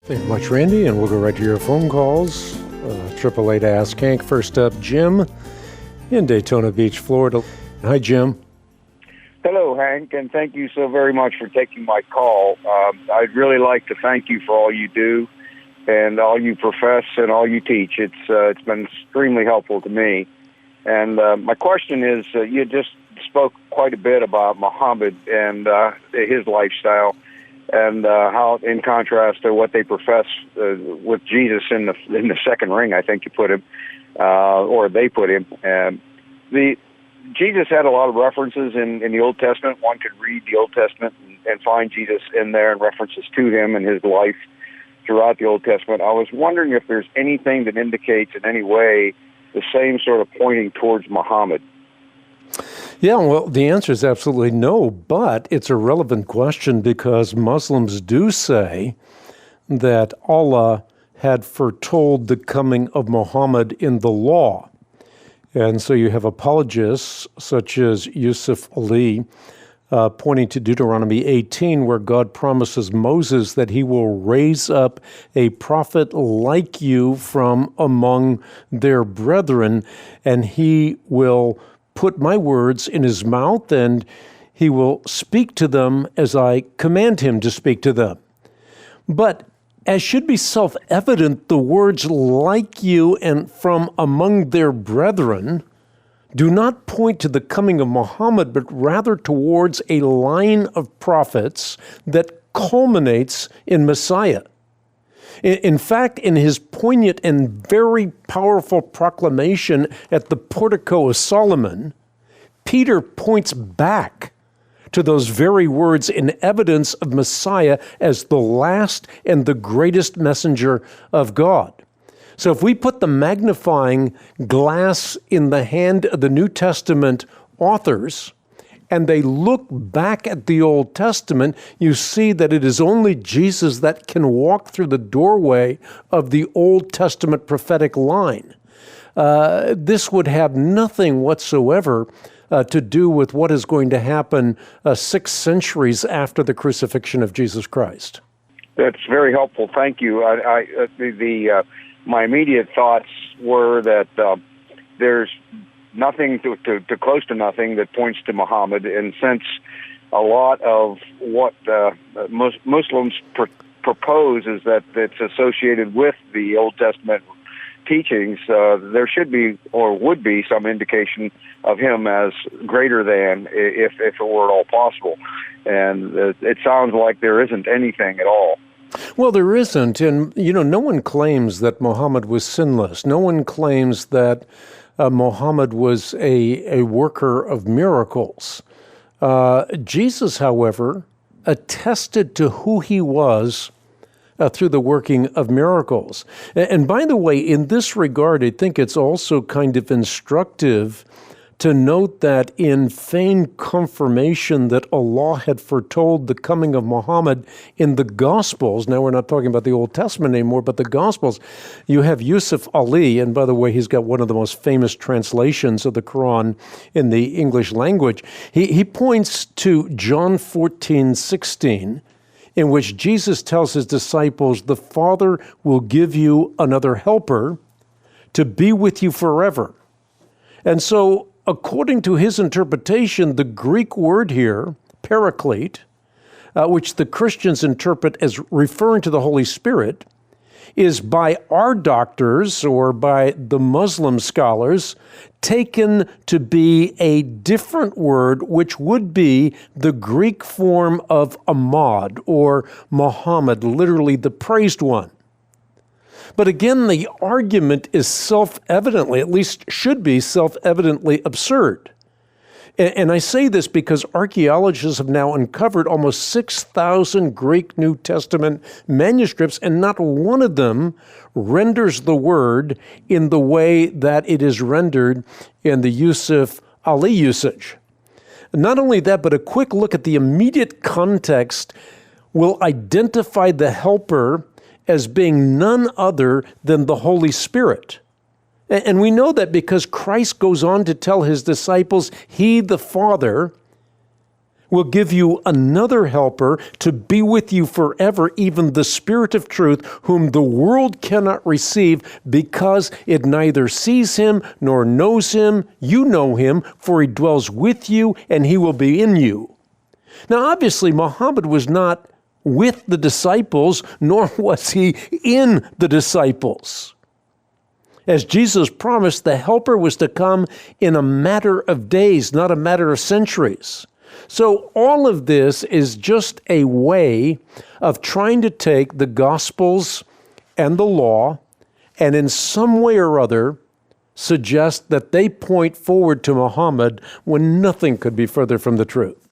Thank you much, Randy, and we'll go right to your phone calls. 888 Ask Hank. First up, Jim in Daytona Beach, Florida. Hi, Jim. Hello, Hank, and thank you so very much for taking my call. I'd really like to thank you for all you do and all you profess and all you teach. It's been extremely helpful to me. And my question is, you just spoke quite a bit about Mohammad and his lifestyle, and how, in contrast to what they profess with Jesus in the second ring, I think you put him, or they put him. Jesus had a lot of references in the Old Testament. One could read the Old Testament and find Jesus in there and references to him and his life throughout the Old Testament. I was wondering if there's anything that indicates in any way the same sort of pointing towards Muhammad. Yeah, well, the answer is absolutely no, but it's a relevant question because Muslims do say that Allah had foretold the coming of Muhammad in the law. And so you have apologists such as Yusuf Ali pointing to Deuteronomy 18, where God promises Moses that he will raise up a prophet like you from among their brethren, and he will put my words in his mouth, and he will speak to them as I command him to speak to them. But as should be self-evident, the words like you and from among their brethren do not point to the coming of Muhammad, but rather towards a line of prophets that culminates in Messiah. In fact, in his poignant and very powerful proclamation at the portico of Solomon, Peter points back to those very words in evidence of Messiah as the last and the greatest messenger of God. So if we put the magnifying glass in the hand of the New Testament authors, and they look back at the Old Testament, you see that it is only Jesus that can walk through the doorway of the Old Testament prophetic line. This would have nothing whatsoever to do with what is going to happen 6 centuries after the crucifixion of Jesus Christ. That's very helpful. Thank you. My immediate thoughts were that there's nothing to close to nothing that points to Muhammad, and since a lot of what Muslims propose is that it's associated with the Old Testament teachings, there should be or would be some indication of him as greater than, if it were at all possible. And it sounds like there isn't anything at all. Well, there isn't, and no one claims that Muhammad was sinless. No one claims that Muhammad was a worker of miracles. Jesus, however, attested to who he was through the working of miracles. And by the way, in this regard, I think it's also kind of instructive to note that in feigned confirmation that Allah had foretold the coming of Muhammad in the Gospels, now we're not talking about the Old Testament anymore, but the Gospels, you have Yusuf Ali, and by the way, he's got one of the most famous translations of the Quran in the English language. He points to John 14:16, in which Jesus tells his disciples, the Father will give you another helper to be with you forever. And so, according to his interpretation, the Greek word here, paraclete, which the Christians interpret as referring to the Holy Spirit, is by our doctors or by the Muslim scholars taken to be a different word, which would be the Greek form of Ahmad or Muhammad, literally the praised one. But again, the argument is self-evidently, at least should be self-evidently absurd. And I say this because archaeologists have now uncovered almost 6,000 Greek New Testament manuscripts, and not one of them renders the word in the way that it is rendered in the Yusuf Ali usage. Not only that, but a quick look at the immediate context will identify the helper as being none other than the Holy Spirit. And we know that because Christ goes on to tell his disciples, he, the Father, will give you another helper to be with you forever, even the Spirit of truth, whom the world cannot receive because it neither sees him nor knows him. You know him, for he dwells with you and he will be in you. Now, obviously, Mohammed was not with the disciples, nor was he in the disciples. As Jesus promised, the helper was to come in a matter of days, not a matter of centuries. So all of this is just a way of trying to take the Gospels and the law and in some way or other suggest that they point forward to Muhammad when nothing could be further from the truth.